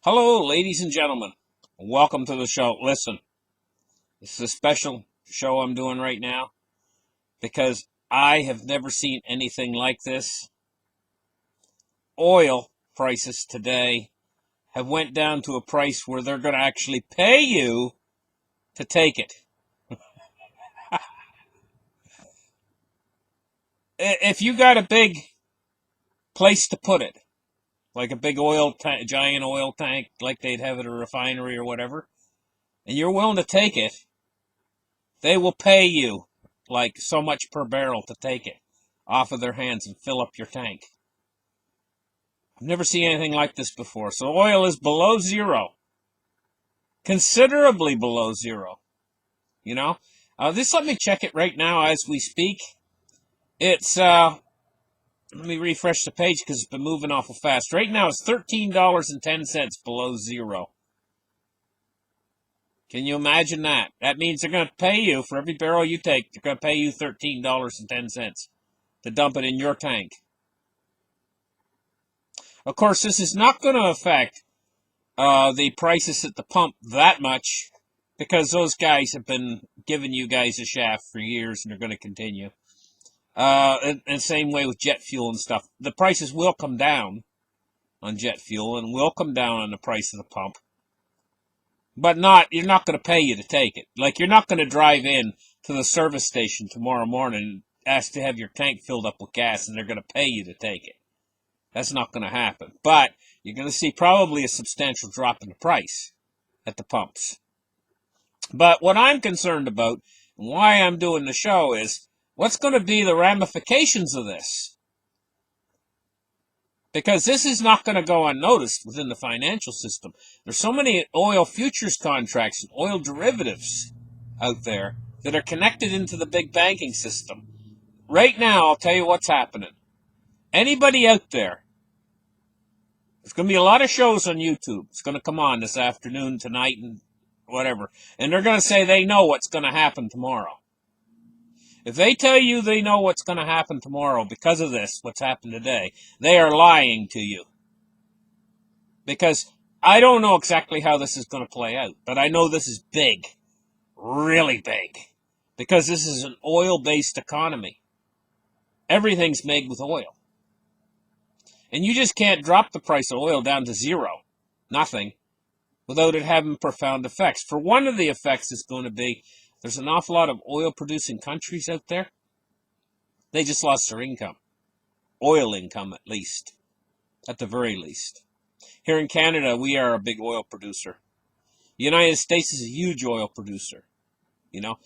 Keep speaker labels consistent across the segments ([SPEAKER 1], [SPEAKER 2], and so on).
[SPEAKER 1] Hello, ladies and gentlemen. Welcome to the show. Listen, this is a special show I'm doing right now because I have never seen anything like this. Oil prices today have went down to a price where they're going to actually pay you to take it. If you got a big place to put it, like a big giant oil tank, like they'd have at a refinery or whatever, and you're willing to take it, they will pay you like so much per barrel to take it off of their hands and fill up your tank. I've never seen anything like this before. So oil is below zero, considerably below zero. You know, just let me check it right now as we speak. It's let me refresh the page because it's been moving awful fast. Right now it's $13.10 below zero. Can you imagine that? That means they're going to pay you for every barrel you take. They're going to pay you $13.10 to dump it in your tank. Of course, this is not going to affect the prices at the pump that much because those guys have been giving you guys a shaft for years and they're going to continue. And same way with jet fuel and stuff. The prices will come down on jet fuel and will come down on the price of the pump. But you're not going to pay you to take it. Like, you're not going to drive in to the service station tomorrow morning and ask to have your tank filled up with gas and they're going to pay you to take it. That's not going to happen. But you're going to see probably a substantial drop in the price at the pumps. But what I'm concerned about, and why I'm doing the show, is what's going to be the ramifications of this? Because this is not going to go unnoticed within the financial system. There's so many oil futures contracts and oil derivatives out there that are connected into the big banking system. Right now, I'll tell you what's happening. Anybody out there, there's going to be a lot of shows on YouTube. It's going to come on this afternoon, tonight, and whatever. And they're going to say they know what's going to happen tomorrow. If they tell you they know what's going to happen tomorrow because of this, what's happened today, they are lying to you. Because I don't know exactly how this is going to play out, but I know this is big, really big, because this is an oil-based economy. Everything's made with oil. And you just can't drop the price of oil down to zero, nothing, without it having profound effects. For one of the effects is going to be, there's an awful lot of oil-producing countries out there. They just lost their income. Oil income, at least. At the very least. Here in Canada, we are a big oil producer. The United States is a huge oil producer. You know,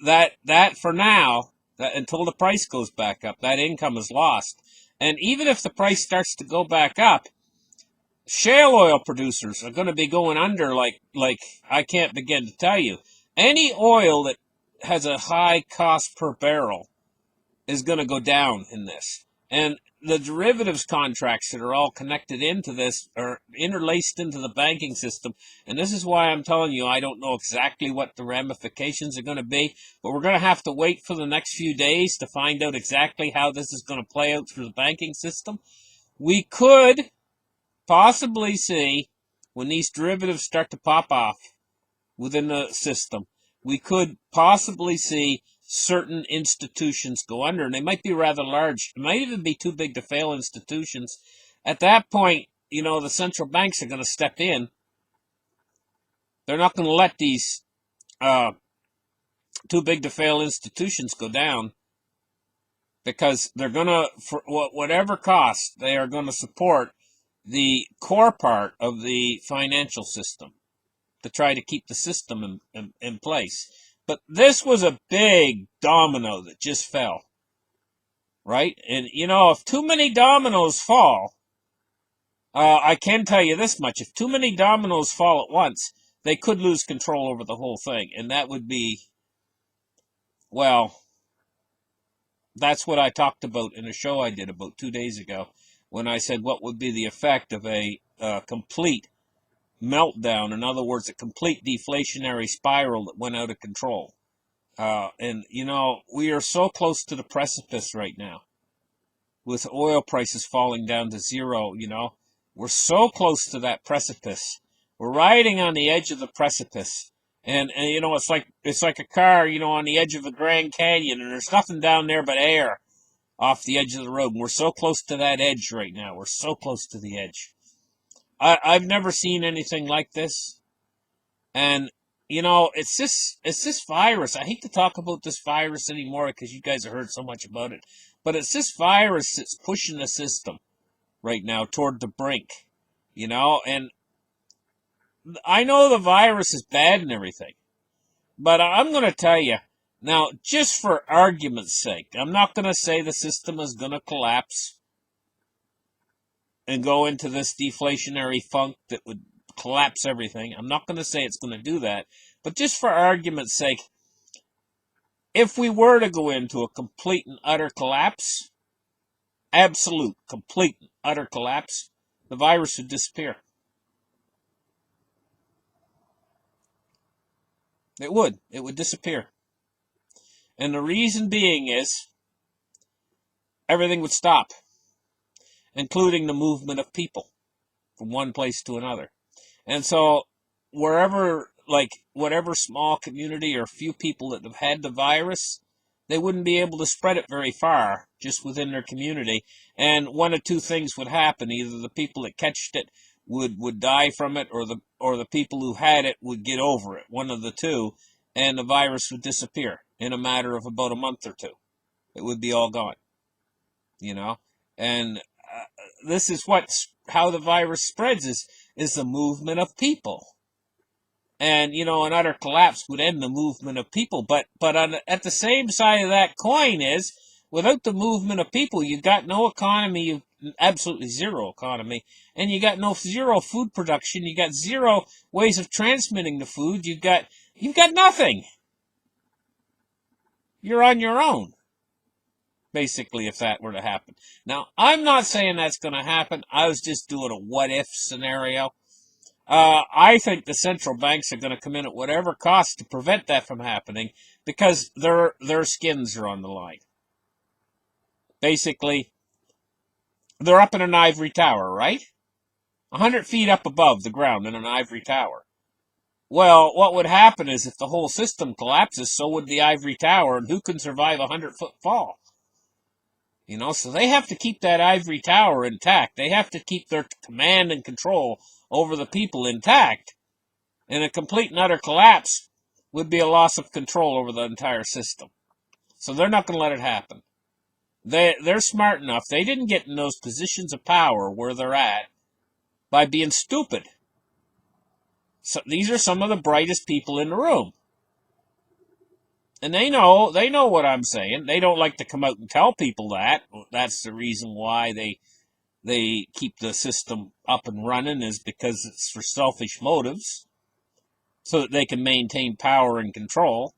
[SPEAKER 1] that for now, that until the price goes back up, that income is lost. And even if the price starts to go back up, shale oil producers are going to be going under like I can't begin to tell you. Any oil that has a high cost per barrel is going to go down in this. And the derivatives contracts that are all connected into this are interlaced into the banking system. And this is why I'm telling you I don't know exactly what the ramifications are going to be. But we're going to have to wait for the next few days to find out exactly how this is going to play out through the banking system. We could possibly see, when these derivatives start to pop off within the system, we could possibly see certain institutions go under, and they might be rather large. It might even be too big to fail institutions. At that point, you know, the central banks are going to step in. They're not going to let these too big to fail institutions go down, because they're going to, for whatever cost, they are going to support the core part of the financial system to try to keep the system in place. But this was a big domino that just fell, right? And, you know, if too many dominoes fall, I can tell you this much. If too many dominoes fall at once, they could lose control over the whole thing. And that would be, well, that's what I talked about in a show I did about 2 days ago, when I said what would be the effect of a complete meltdown. In other words, a complete deflationary spiral that went out of control. And, you know, we are so close to the precipice right now with oil prices falling down to zero, you know. We're so close to that precipice. We're riding on the edge of the precipice. And it's like a car, on the edge of a Grand Canyon, and there's nothing down there but air off the edge of the road. And we're so close to that edge right now. We're so close to the edge. I've never seen anything like this. And, it's this virus. I hate to talk about this virus anymore because you guys have heard so much about it. But it's this virus that's pushing the system right now toward the brink, and I know the virus is bad and everything, but I'm going to tell you, now, just for argument's sake, I'm not going to say the system is going to collapse and go into this deflationary funk that would collapse everything. I'm not going to say it's going to do that, but just for argument's sake, if we were to go into a complete and utter collapse, absolute, complete and utter collapse, the virus would disappear. It would. It would disappear. And the reason being is everything would stop, including the movement of people from one place to another. And so whatever small community or few people that have had the virus, they wouldn't be able to spread it very far just within their community. And one of two things would happen. Either the people that catched it would die from it, or the people who had it would get over it. One of the two, and the virus would disappear in a matter of about a month or two. It would be all gone, And this is how the virus spreads is the movement of people. And, an utter collapse would end the movement of people. But at the same side of that coin is, without the movement of people, you got no economy, absolutely zero economy, and you got zero food production. You got zero ways of transmitting the food. You've got nothing. You're on your own, basically, if that were to happen. Now, I'm not saying that's going to happen. I was just doing a what-if scenario. I think the central banks are going to come in at whatever cost to prevent that from happening, because their skins are on the line. Basically, they're up in an ivory tower, right? 100 feet up above the ground in an ivory tower. Well, what would happen is if the whole system collapses, so would the ivory tower, and who can survive a 100-foot fall? So they have to keep that ivory tower intact. They have to keep their command and control over the people intact. And a complete and utter collapse would be a loss of control over the entire system. So they're not going to let it happen. They're smart enough. They didn't get in those positions of power where they're at by being stupid. So these are some of the brightest people in the room. And they know what I'm saying. They don't like to come out and tell people that. That's the reason why they keep the system up and running, is because it's for selfish motives, so that they can maintain power and control.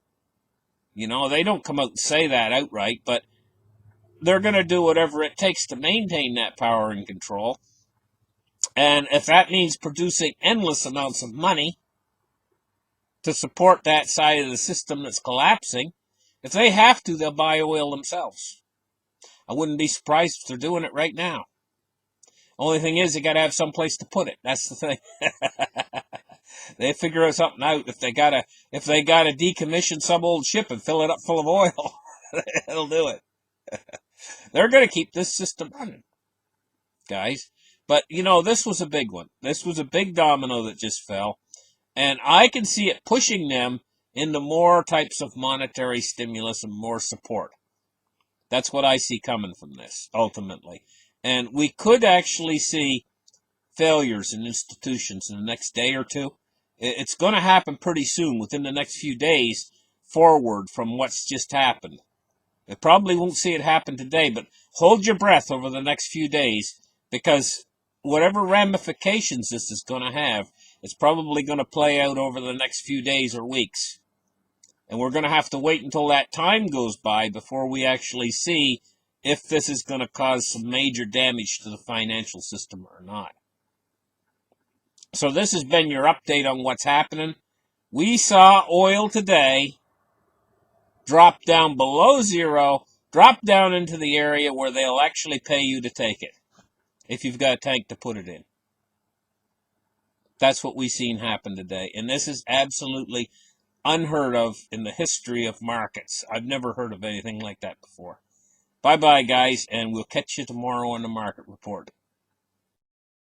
[SPEAKER 1] They don't come out and say that outright, but they're going to do whatever it takes to maintain that power and control. And if that means producing endless amounts of money to support that side of the system that's collapsing, if they have to, they'll buy oil themselves. I wouldn't be surprised if they're doing it right now. Only thing is, you got to have some place to put it. That's the thing. They figure something out. If they gotta decommission some old ship and fill it up full of oil, they'll do it. They're going to keep this system running, guys. But this was a big one. This was a big domino that just fell, and I can see it pushing them into more types of monetary stimulus and more support. That's what I see coming from this, ultimately. And we could actually see failures in institutions in the next day or two. It's going to happen pretty soon, within the next few days, forward from what's just happened. I probably won't see it happen today, but hold your breath over the next few days, because whatever ramifications this is going to have, it's probably going to play out over the next few days or weeks. And we're going to have to wait until that time goes by before we actually see if this is going to cause some major damage to the financial system or not. So this has been your update on what's happening. We saw oil today drop down below zero, drop down into the area where they'll actually pay you to take it, if you've got a tank to put it in. That's what we've seen happen today. And this is absolutely unheard of in the history of markets. I've never heard of anything like that before. Bye-bye, guys, and we'll catch you tomorrow on the market report.